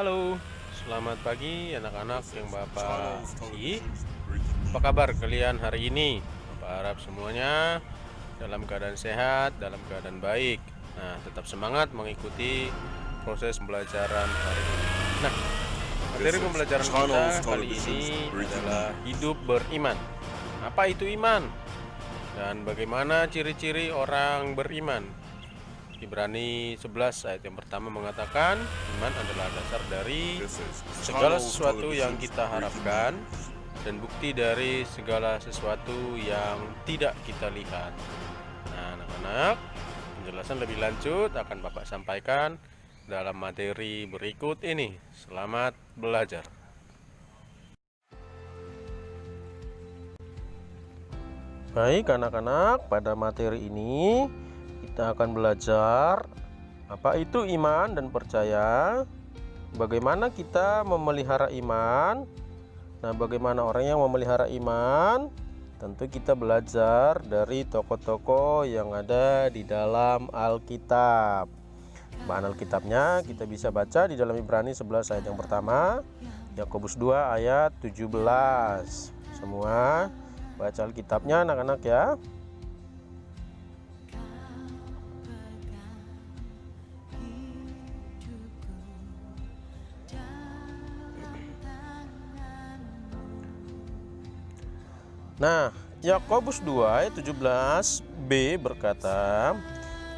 Halo, selamat pagi anak-anak yang Bapak kasih. Apa kabar kalian hari ini? Bapak harap semuanya dalam keadaan sehat, dalam keadaan baik. Nah, tetap semangat mengikuti proses pembelajaran hari ini. Nah, materi pembelajaran kita kali ini adalah hidup beriman. Apa itu iman? Dan bagaimana ciri-ciri orang beriman? Ibrani 11 ayat yang pertama mengatakan iman adalah dasar dari segala sesuatu yang kita harapkan dan bukti dari segala sesuatu yang tidak kita lihat. Nah, anak-anak, penjelasan lebih lanjut akan Bapak sampaikan dalam materi berikut ini. Selamat belajar. Baik anak-anak, pada materi ini kita akan belajar apa itu iman dan percaya, bagaimana kita memelihara iman. Nah, bagaimana orang yang memelihara iman? Tentu kita belajar dari tokoh-tokoh yang ada di dalam Alkitab. Bahan Alkitabnya kita bisa baca di dalam Ibrani 11 ayat yang pertama, Yakobus 2 ayat 17. Semua baca Alkitabnya anak-anak ya. Nah, Yakobus 2 ayat 17b berkata,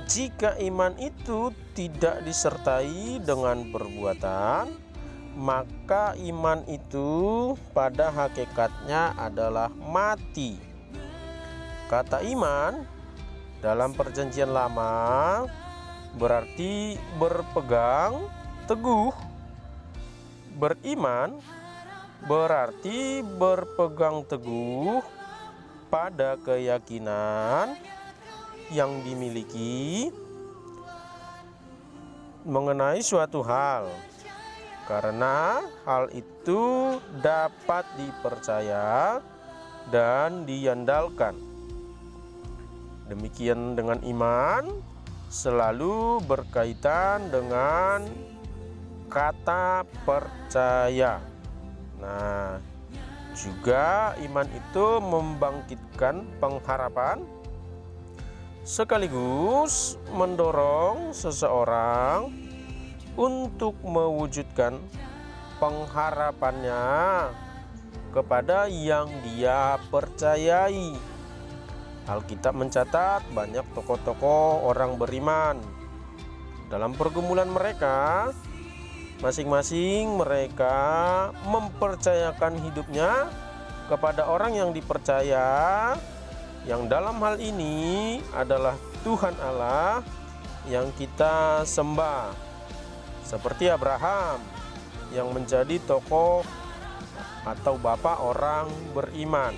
jika iman itu tidak disertai dengan perbuatan, maka iman itu pada hakikatnya adalah mati. Kata iman dalam perjanjian lama berarti berpegang teguh. Beriman berarti berpegang teguh pada keyakinan yang dimiliki mengenai suatu hal, karena hal itu dapat dipercaya dan diandalkan. Demikian dengan iman selalu berkaitan dengan kata percaya. Nah, juga iman itu membangkitkan pengharapan sekaligus mendorong seseorang untuk mewujudkan pengharapannya kepada yang dia percayai. Alkitab mencatat banyak tokoh-tokoh orang beriman. Dalam pergumulan mereka, masing-masing mereka mempercayakan hidupnya kepada orang yang dipercaya, yang dalam hal ini adalah Tuhan Allah yang kita sembah. Seperti Abraham yang menjadi tokoh atau bapak orang beriman.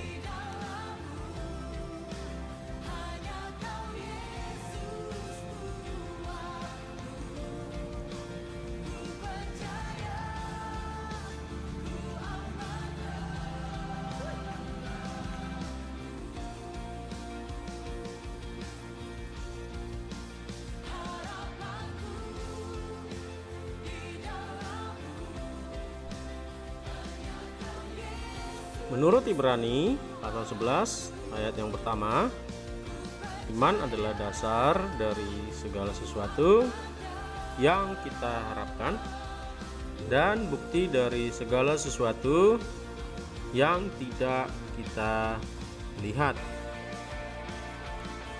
Menurut Ibrani pasal 11 ayat yang pertama, iman adalah dasar dari segala sesuatu yang kita harapkan dan bukti dari segala sesuatu yang tidak kita lihat.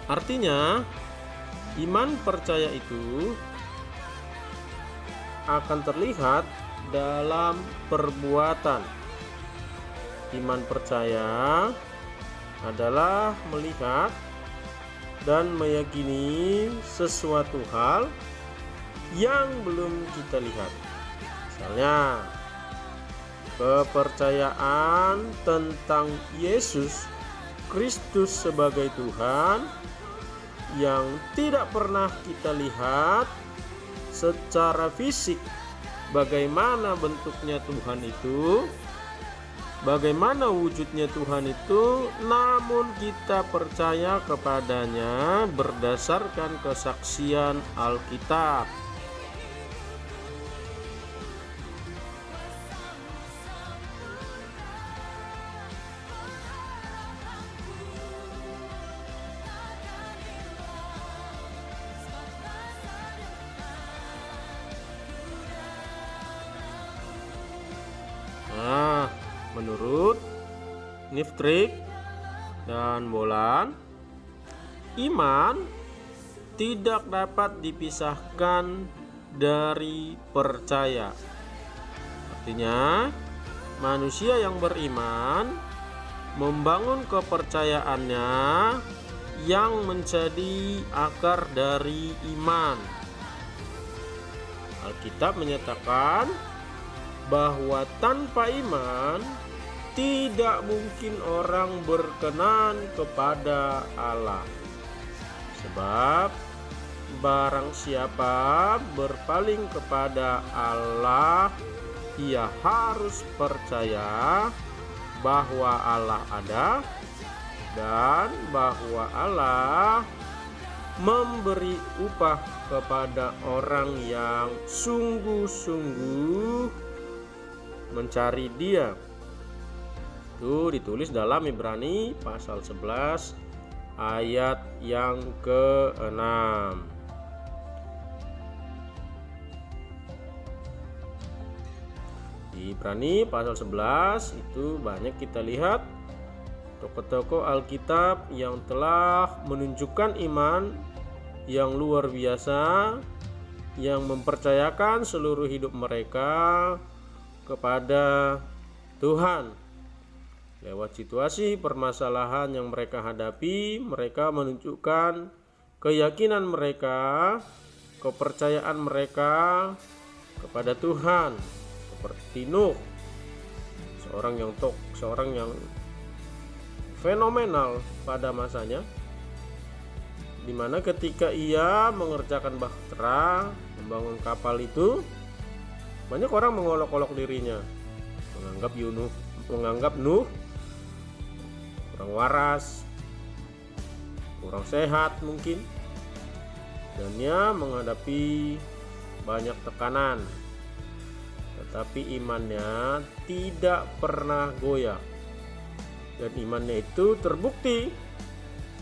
Artinya, iman percaya itu akan terlihat dalam perbuatan. Iman percaya adalah melihat dan meyakini sesuatu hal yang belum kita lihat. Misalnya, kepercayaan tentang Yesus Kristus sebagai Tuhan yang tidak pernah kita lihat secara fisik. Bagaimana bentuknya Tuhan itu, bagaimana wujudnya Tuhan itu, namun kita percaya kepadanya berdasarkan kesaksian Alkitab. Nah, menurut Niftrick dan Bolan, iman tidak dapat dipisahkan dari percaya. Artinya, manusia yang beriman membangun kepercayaannya yang menjadi akar dari iman. Alkitab menyatakan bahwa tanpa iman tidak mungkin orang berkenan kepada Allah. Sebab barang siapa berpaling kepada Allah, ia harus percaya bahwa Allah ada dan bahwa Allah memberi upah kepada orang yang sungguh-sungguh mencari Dia. Itu ditulis dalam Ibrani pasal 11 ayat yang ke-6. Di Ibrani pasal 11 itu banyak kita lihat tokoh-tokoh Alkitab yang telah menunjukkan iman yang luar biasa, yang mempercayakan seluruh hidup mereka kepada Tuhan. Lewat situasi permasalahan yang mereka hadapi, mereka menunjukkan keyakinan mereka, kepercayaan mereka kepada Tuhan. Seperti Nuh, seorang yang fenomenal pada masanya, di mana ketika ia mengerjakan bahtera, membangun kapal itu, banyak orang mengolok-olok dirinya, menganggap Nuh kurang waras, kurang sehat mungkin, dan ia menghadapi banyak tekanan, tetapi imannya tidak pernah goyah. Dan imannya itu terbukti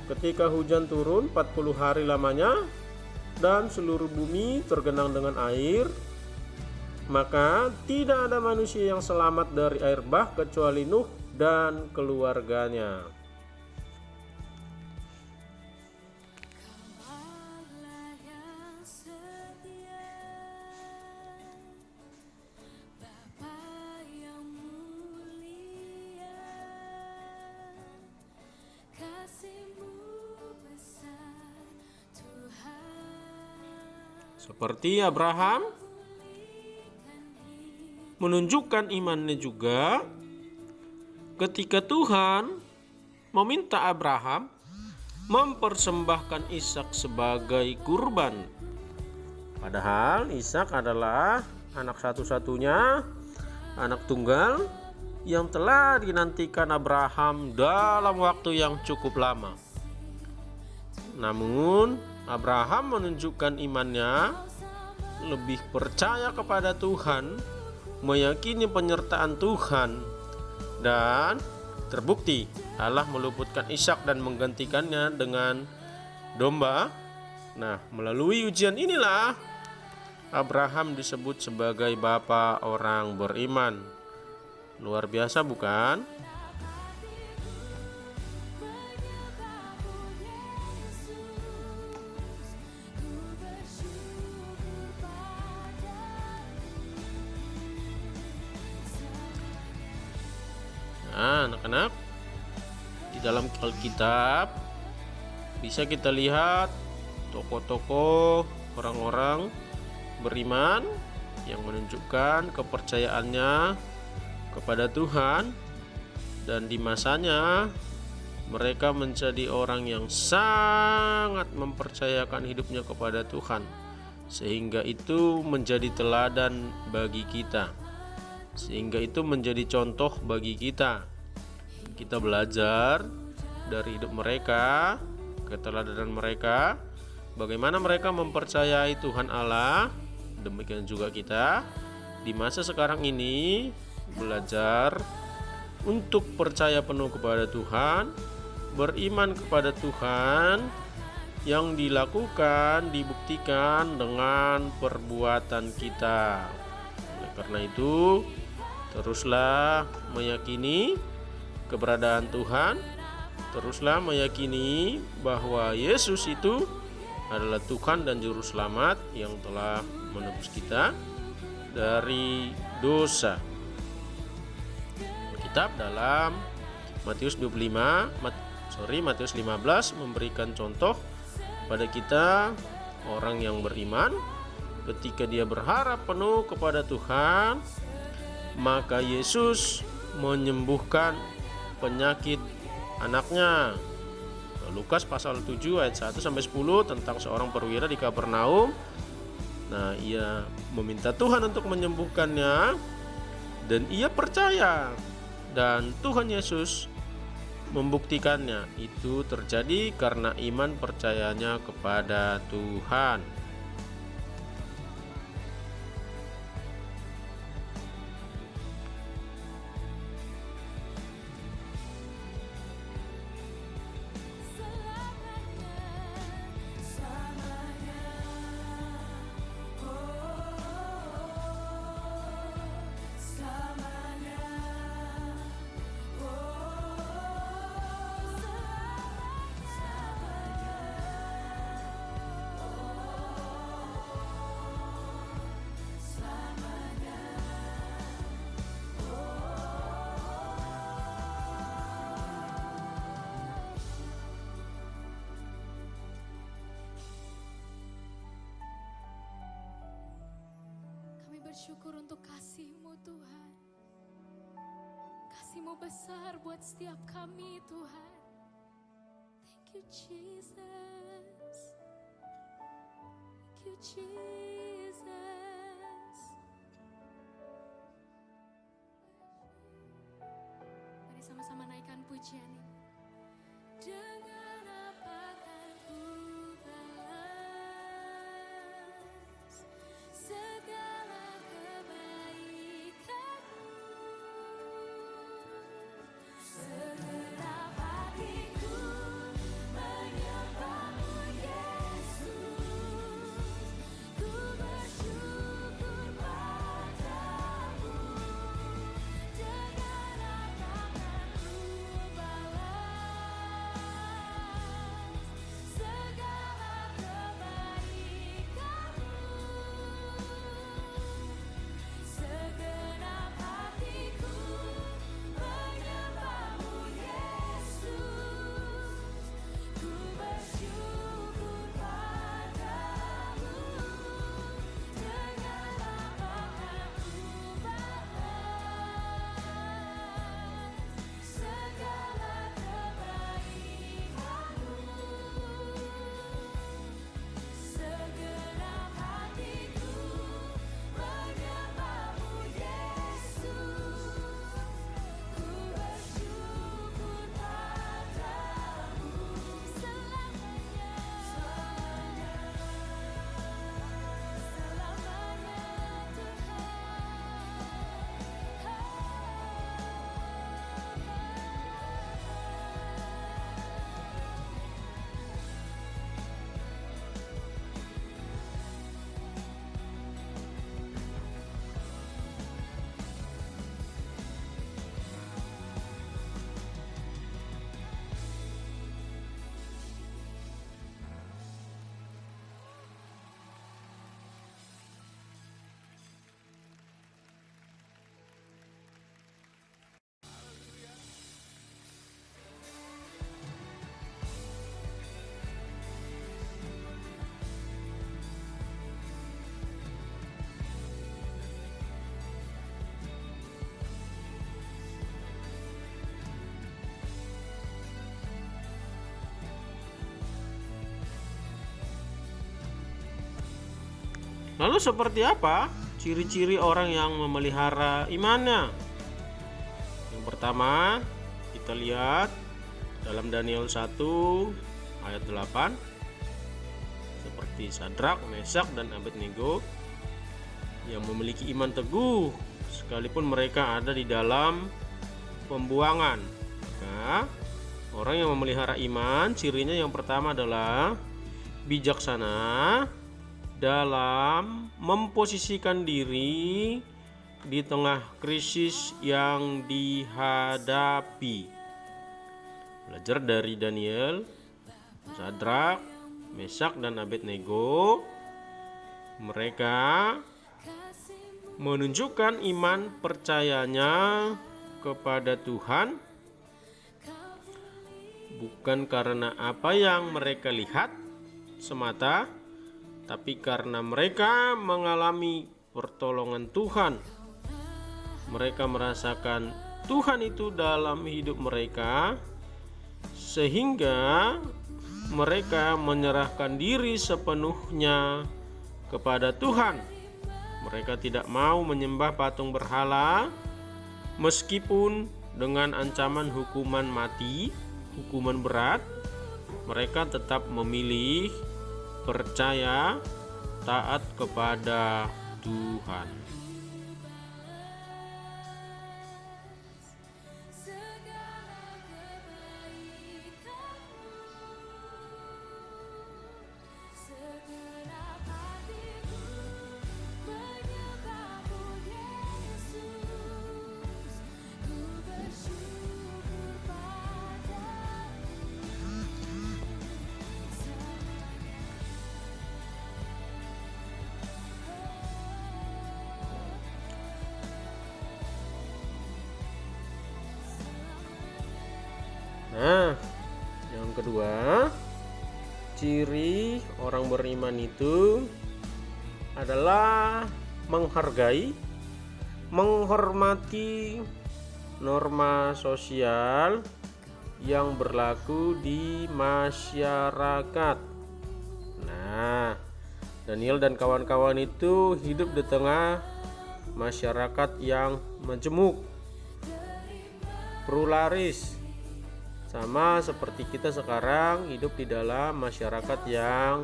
ketika hujan turun 40 hari lamanya dan seluruh bumi tergenang dengan air. Maka tidak ada manusia yang selamat dari air bah kecuali Nuh dan keluarganya. Seperti Abraham menunjukkan imannya juga ketika Tuhan meminta Abraham mempersembahkan Ishak sebagai kurban. Padahal Ishak adalah anak satu-satunya, anak tunggal yang telah dinantikan Abraham dalam waktu yang cukup lama. Namun Abraham menunjukkan imannya, lebih percaya kepada Tuhan, meyakini penyertaan Tuhan, dan terbukti Allah meluputkan Ishak dan menggantikannya dengan domba. Nah, melalui ujian inilah Abraham disebut sebagai bapa orang beriman. Luar biasa bukan? Nah, anak-anak, di dalam Alkitab bisa kita lihat tokoh-tokoh orang-orang beriman yang menunjukkan kepercayaannya kepada Tuhan, dan di masanya mereka menjadi orang yang sangat mempercayakan hidupnya kepada Tuhan, sehingga itu menjadi teladan bagi kita, sehingga itu menjadi contoh bagi kita. Kita belajar dari hidup mereka, keteladanan mereka, bagaimana mereka mempercayai Tuhan Allah. Demikian juga kita di masa sekarang ini belajar untuk percaya penuh kepada Tuhan, beriman kepada Tuhan, yang dilakukan, dibuktikan dengan perbuatan kita. Oleh karena itu, Teruslah meyakini keberadaan Tuhan. Teruslah meyakini bahwa Yesus itu adalah Tuhan dan Juru Selamat yang telah menebus kita dari dosa. Alkitab dalam Matius 15 memberikan contoh pada kita orang yang beriman. Ketika dia berharap penuh kepada Tuhan, maka Yesus menyembuhkan penyakit anaknya. Lukas pasal 7 ayat 1-10 tentang seorang perwira di Kapernaum. Nah, ia meminta Tuhan untuk menyembuhkannya dan ia percaya, dan Tuhan Yesus membuktikannya. Itu terjadi karena iman percayanya kepada Tuhan. Bersyukur untuk kasih-Mu Tuhan. Kasih-Mu besar buat setiap kami Tuhan. Thank you Jesus. Thank you Jesus. Mari sama-sama naikkan pujian ini. Dengan apa kan ku balas segala segenap hatiku menyembah-Mu Yesus, ku bersyukur padamu. Dengan apa kan ku balas segala kebaikan-Mu. Segenap hatiku menyembah-Mu Yesus, ku bersyukur padamu. Dengan apa kan ku balas segala kebaikan-Mu. Segenap hatiku menyembah-Mu Yesus, ku bersyukur padamu selamanya, Lalu seperti apa ciri-ciri orang yang memelihara imannya? Yang pertama, kita lihat dalam Daniel 1 ayat 8. Seperti Sadrak, Mesak, dan Abednego yang memiliki iman teguh sekalipun mereka ada di dalam pembuangan. Maka orang yang memelihara iman, cirinya yang pertama adalah bijaksana dalam memposisikan diri di tengah krisis yang dihadapi. Belajar dari Daniel, Sadrak, Mesak, dan Abednego. Mereka menunjukkan iman percayanya kepada Tuhan bukan karena apa yang mereka lihat semata, tapi karena mereka mengalami pertolongan Tuhan. Mereka merasakan Tuhan itu dalam hidup mereka, sehingga mereka menyerahkan diri sepenuhnya kepada Tuhan. Mereka tidak mau menyembah patung berhala, meskipun dengan ancaman hukuman mati, hukuman berat. Mereka tetap memilih percaya, taat kepada Tuhan. Nah, yang kedua, ciri orang beriman itu adalah menghargai, menghormati norma sosial yang berlaku di masyarakat. Nah, Daniel dan kawan-kawan itu hidup di tengah masyarakat yang majemuk, pluralis, sama seperti kita sekarang hidup di dalam masyarakat yang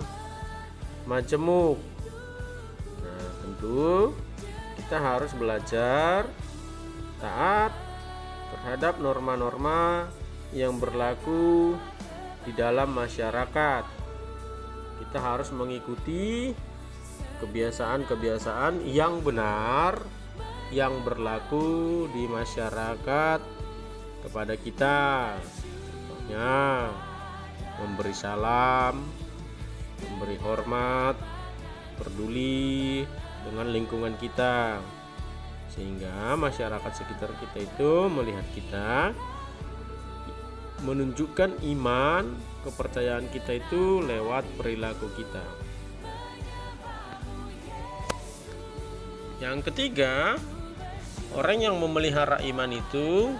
majemuk. Nah, tentu kita harus belajar taat terhadap norma-norma yang berlaku di dalam masyarakat. Kita harus mengikuti kebiasaan-kebiasaan yang benar yang berlaku di masyarakat kepada kita. Contohnya memberi salam, memberi hormat, peduli dengan lingkungan kita, sehingga masyarakat sekitar kita itu melihat kita, menunjukkan iman, kepercayaan kita itu lewat perilaku kita. Yang ketiga, orang yang memelihara iman itu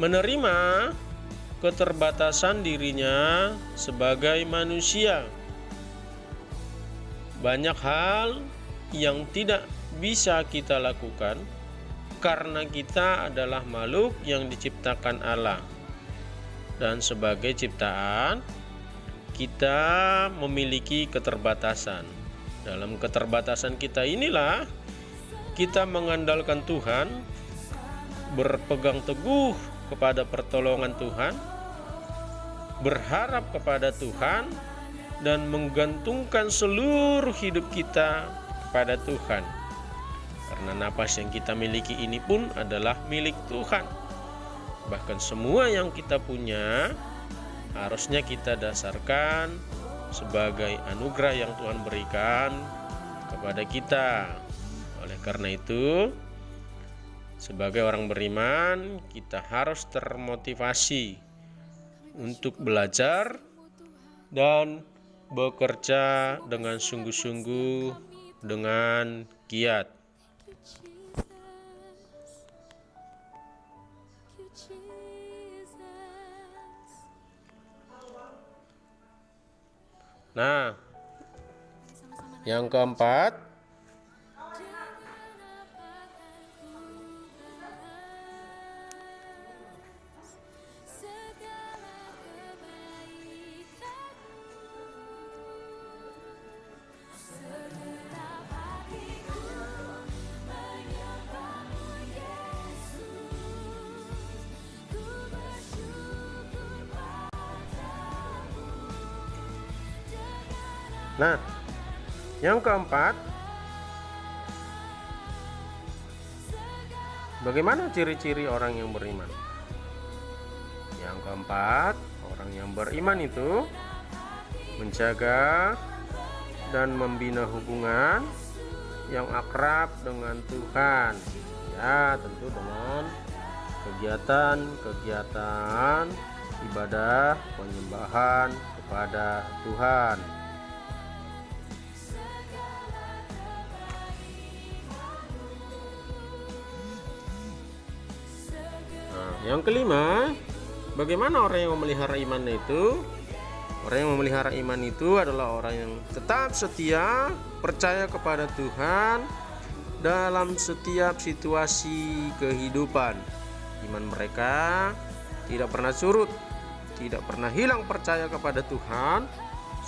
menerima keterbatasan dirinya sebagai manusia. Banyak hal yang tidak bisa kita lakukan karena kita adalah makhluk yang diciptakan Allah. Dan sebagai ciptaan, kita memiliki keterbatasan. Dalam keterbatasan kita inilah kita mengandalkan Tuhan, berpegang teguh kepada pertolongan Tuhan, berharap kepada Tuhan, dan menggantungkan seluruh hidup kita kepada Tuhan. Karena napas yang kita miliki ini pun adalah milik Tuhan. Bahkan semua yang kita punya harusnya kita dasarkan sebagai anugerah yang Tuhan berikan kepada kita. Oleh karena itu, sebagai orang beriman, kita harus termotivasi untuk belajar dan bekerja dengan sungguh-sungguh, dengan giat. Nah, yang keempat, Bagaimana ciri-ciri orang yang beriman? Yang keempat, orang yang beriman itu menjaga dan membina hubungan yang akrab dengan Tuhan. Ya, tentu dengan kegiatan-kegiatan ibadah penyembahan kepada Tuhan. Nah, yang kelima, bagaimana orang yang memelihara iman itu? Orang yang memelihara iman itu adalah orang yang tetap setia, percaya kepada Tuhan dalam setiap situasi kehidupan. Iman mereka tidak pernah surut, tidak pernah hilang percaya kepada Tuhan,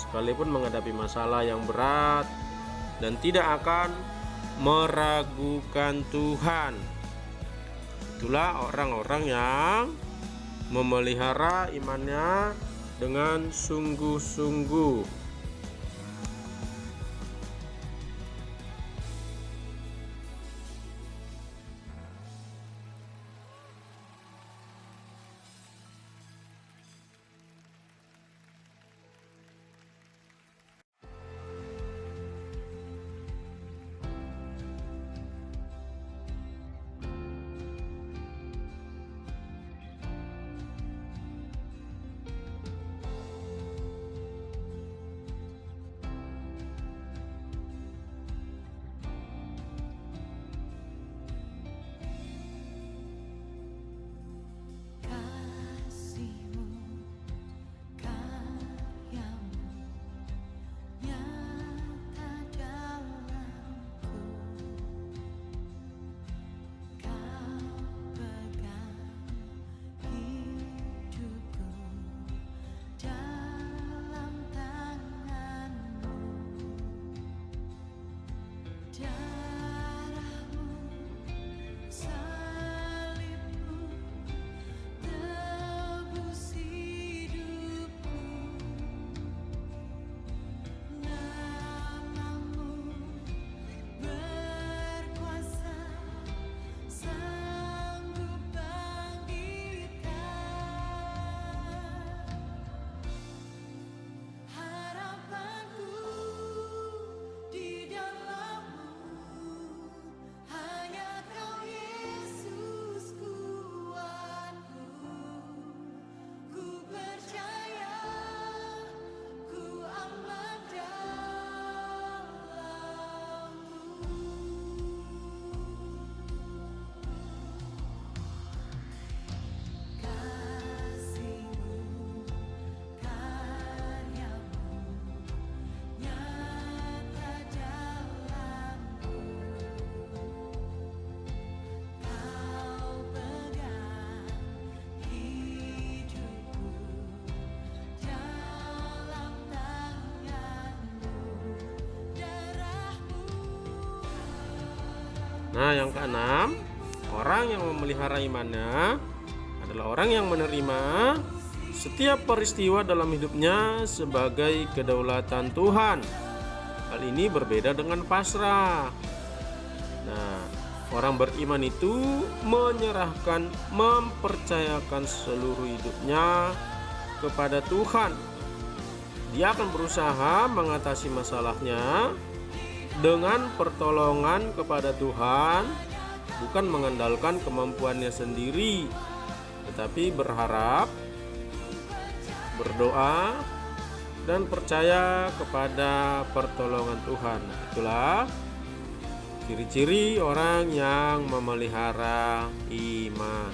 sekalipun menghadapi masalah yang berat, dan tidak akan meragukan Tuhan. Itulah orang-orang yang memelihara imannya dengan sungguh-sungguh. Kasih-Mu, karya-Mu nyata dalamku. Kau pegang hidupku dalam tangan-Mu. Darah-Mu, salib-Mu tebus hidupku. Nama-Mu berkuasa, sanggup bangkitkan. Harapanku di dalam-Mu, hanya Kau Yesus kuatku. Ku percaya, ku aman dalam-Mu. Kasih-Mu, karya-Mu nyata dalamku. Kau pegang hidupku dalam tangan-Mu. Darah-Mu. Nah, yang keenam, orang yang memelihara imannya adalah orang yang menerima setiap peristiwa dalam hidupnya sebagai kedaulatan Tuhan. Hal ini berbeda dengan pasrah. Nah, orang beriman itu menyerahkan, mempercayakan seluruh hidupnya kepada Tuhan. Dia akan berusaha mengatasi masalahnya dengan pertolongan kepada Tuhan, bukan mengandalkan kemampuannya sendiri, tetapi berharap, berdoa, dan percaya kepada pertolongan Tuhan. Itulah ciri-ciri orang yang memelihara iman.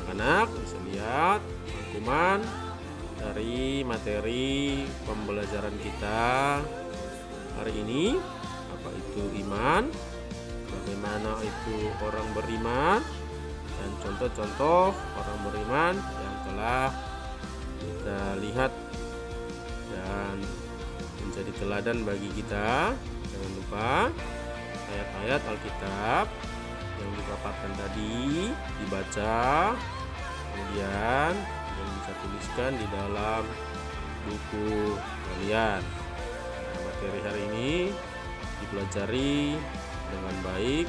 Anak-anak bisa lihat rangkuman dari materi pembelajaran kita hari ini. Apa itu iman, bagaimana itu orang beriman, dan contoh-contoh orang beriman yang telah kita lihat dan menjadi teladan bagi kita. Jangan lupa ayat-ayat Alkitab yang dipaparkan tadi dibaca, kemudian yang bisa tuliskan di dalam buku kalian. Nah, materi hari ini dipelajari dengan baik